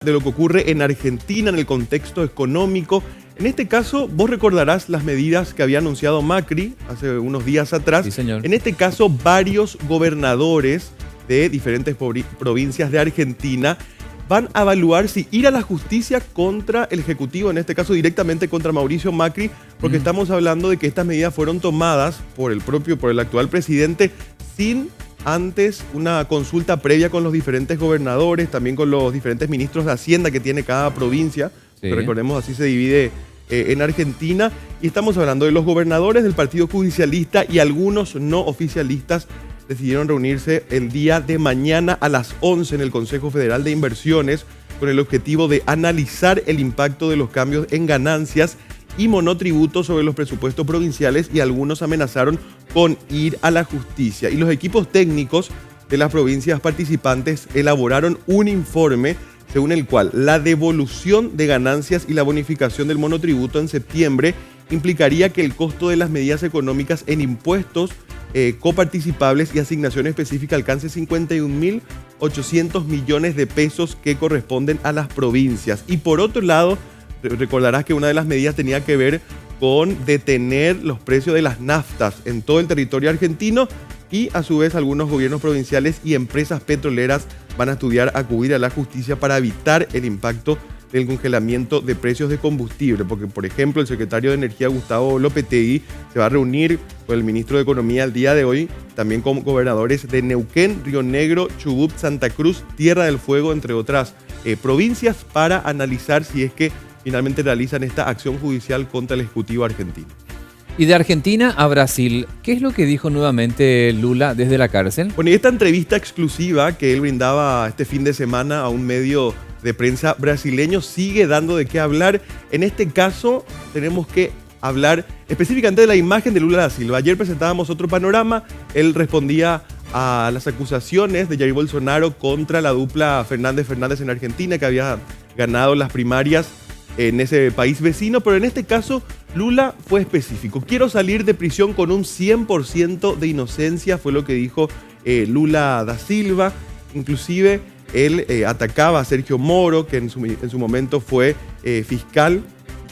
de lo que ocurre en Argentina, en el contexto económico. En este caso, vos recordarás las medidas que había anunciado Macri hace unos días atrás. Sí, señor. En este caso, varios gobernadores de diferentes provincias de Argentina van a evaluar si ir a la justicia contra el Ejecutivo, en este caso directamente contra Mauricio Macri, porque estamos hablando de que estas medidas fueron tomadas por el actual presidente sin antes una consulta previa con los diferentes gobernadores, también con los diferentes ministros de Hacienda que tiene cada provincia. Sí. Recordemos, así se divide en Argentina. Y estamos hablando de los gobernadores del Partido Judicialista y algunos no oficialistas decidieron reunirse el día de mañana a las 11 en el Consejo Federal de Inversiones con el objetivo de analizar el impacto de los cambios en ganancias y monotributos sobre los presupuestos provinciales, y algunos amenazaron con ir a la justicia. Y los equipos técnicos de las provincias participantes elaboraron un informe según el cual la devolución de ganancias y la bonificación del monotributo en septiembre implicaría que el costo de las medidas económicas en impuestos coparticipables y asignación específica alcance 51.800 millones de pesos que corresponden a las provincias. Y por otro lado, recordarás que una de las medidas tenía que ver con detener los precios de las naftas en todo el territorio argentino, y a su vez algunos gobiernos provinciales y empresas petroleras van a estudiar acudir a la justicia para evitar el impacto del congelamiento de precios de combustible, porque por ejemplo el secretario de Energía Gustavo Lopetegui se va a reunir con el ministro de Economía el día de hoy, también con gobernadores de Neuquén, Río Negro, Chubut, Santa Cruz, Tierra del Fuego, entre otras provincias, para analizar si es que finalmente realizan esta acción judicial contra el Ejecutivo argentino. Y de Argentina a Brasil, ¿qué es lo que dijo nuevamente Lula desde la cárcel? Bueno, y esta entrevista exclusiva que él brindaba este fin de semana a un medio de prensa brasileño sigue dando de qué hablar. En este caso tenemos que hablar específicamente de la imagen de Lula da Silva. Ayer presentábamos otro panorama. Él respondía a las acusaciones de Jair Bolsonaro contra la dupla Fernández-Fernández en Argentina, que había ganado las primarias en ese país vecino, pero en este caso Lula fue específico. Quiero salir de prisión con un 100% de inocencia, fue lo que dijo Lula da Silva. Inclusive él atacaba a Sergio Moro, que en su momento fue fiscal,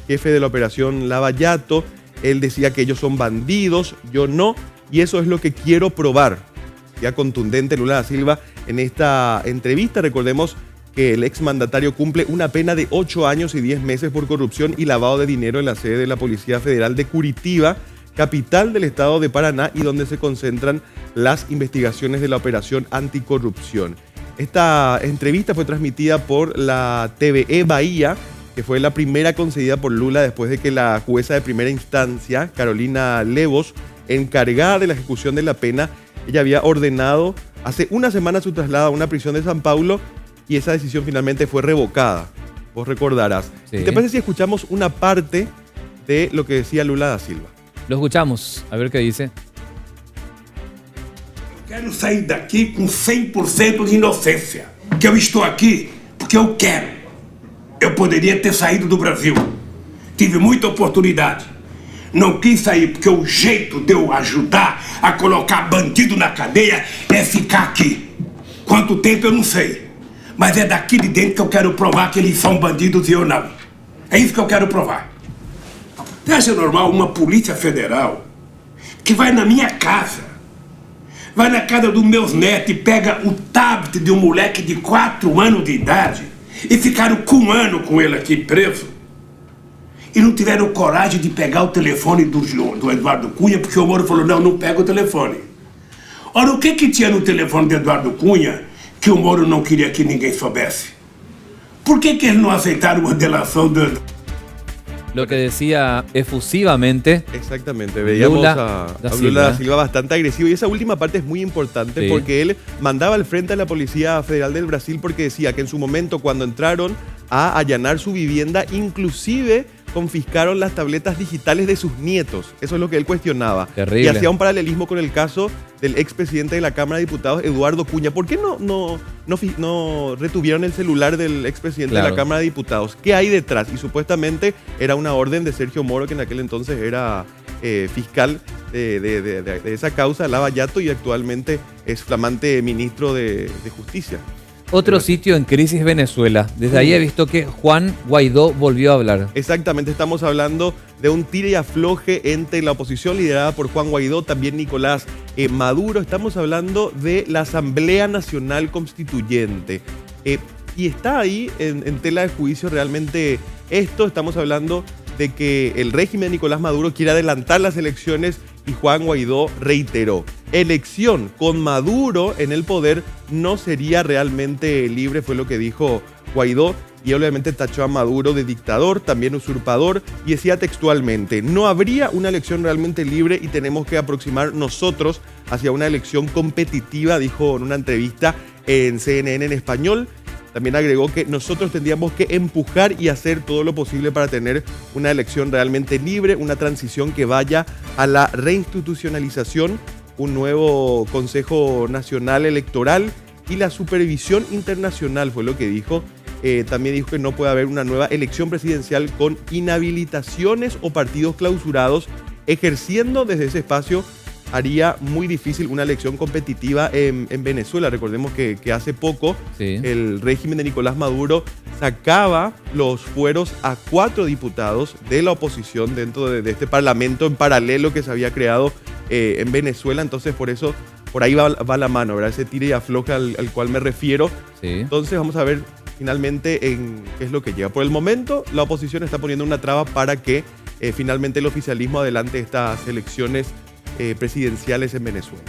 jefe de la operación Lava Jato. Él decía que ellos son bandidos, yo no, y eso es lo que quiero probar. Ya contundente Lula da Silva en esta entrevista. Recordemos que el exmandatario cumple una pena de 8 años y 10 meses por corrupción y lavado de dinero en la sede de la Policía Federal de Curitiba, capital del estado de Paraná, y donde se concentran las investigaciones de la operación anticorrupción. Esta entrevista fue transmitida por la TVE Bahía, que fue la primera concedida por Lula después de que la jueza de primera instancia, Carolina Levos, encargada de la ejecución de la pena, ella había ordenado hace una semana su traslado a una prisión de San Paulo, y esa decisión finalmente fue revocada. Vos recordarás. Sí. ¿Te parece si escuchamos una parte de lo que decía Lula da Silva? Lo escuchamos, a ver qué dice. Quero sair daqui com 100% de inocência. Que eu estou aqui porque eu quero. Eu poderia ter saído do Brasil. Tive muita oportunidade. Não quis sair porque o jeito de eu ajudar a colocar bandido na cadeia é ficar aqui. Quanto tempo eu não sei. Mas é daqui de dentro que eu quero provar que eles são bandidos e eu não. É isso que eu quero provar. Você acha normal uma polícia federal que vai na minha casa, vai na casa dos meus netos e pega o tablet de um moleque de 4 anos de idade e ficaram com 1 ano com ele aqui preso, e não tiveram coragem de pegar o telefone do Eduardo Cunha, porque o Moro falou, não pega o telefone. Ora, o que tinha no telefone do Eduardo Cunha que o Moro não queria que ninguém soubesse? Por que eles não aceitaram a delação do... Lo que decía efusivamente. Exactamente, veíamos a Lula da Silva bastante agresivo, y esa última parte es muy importante, sí, porque él mandaba al frente a la Policía Federal del Brasil porque decía que en su momento, cuando entraron a allanar su vivienda, inclusive confiscaron las tabletas digitales de sus nietos. Eso es lo que él cuestionaba. Terrible. Y hacía un paralelismo con el caso del expresidente de la Cámara de Diputados, Eduardo Cunha. ¿Por qué no retuvieron el celular del expresidente de la Cámara de Diputados? ¿Qué hay detrás? Y supuestamente era una orden de Sergio Moro, que en aquel entonces era fiscal de esa causa, Lava Jato, y actualmente es flamante ministro de Justicia. Otro sitio en crisis, Venezuela. Desde ahí he visto que Juan Guaidó volvió a hablar. Exactamente, estamos hablando de un tire y afloje entre la oposición liderada por Juan Guaidó, también Nicolás Maduro. Estamos hablando de la Asamblea Nacional Constituyente. Y está ahí en tela de juicio realmente esto. Estamos hablando de que el régimen de Nicolás Maduro quiere adelantar las elecciones y Juan Guaidó reiteró: elección con Maduro en el poder no sería realmente libre, fue lo que dijo Guaidó, y obviamente tachó a Maduro de dictador, también usurpador, y decía textualmente: no habría una elección realmente libre y tenemos que aproximar nosotros hacia una elección competitiva, dijo en una entrevista en CNN en español. También agregó que nosotros tendríamos que empujar y hacer todo lo posible para tener una elección realmente libre, una transición que vaya a la reinstitucionalización, un nuevo Consejo Nacional Electoral y la supervisión internacional, fue lo que dijo. También dijo que no puede haber una nueva elección presidencial con inhabilitaciones o partidos clausurados. Ejerciendo desde ese espacio haría muy difícil una elección competitiva en Venezuela. Recordemos que hace poco el régimen de Nicolás Maduro sacaba los fueros a 4 diputados de la oposición dentro de este parlamento en paralelo que se había creado en Venezuela. Entonces por ahí va la mano, ¿verdad? Ese tire y afloje al cual me refiero. Sí. Entonces vamos a ver finalmente en qué es lo que llega. Por el momento la oposición está poniendo una traba para que finalmente el oficialismo adelante estas elecciones presidenciales en Venezuela.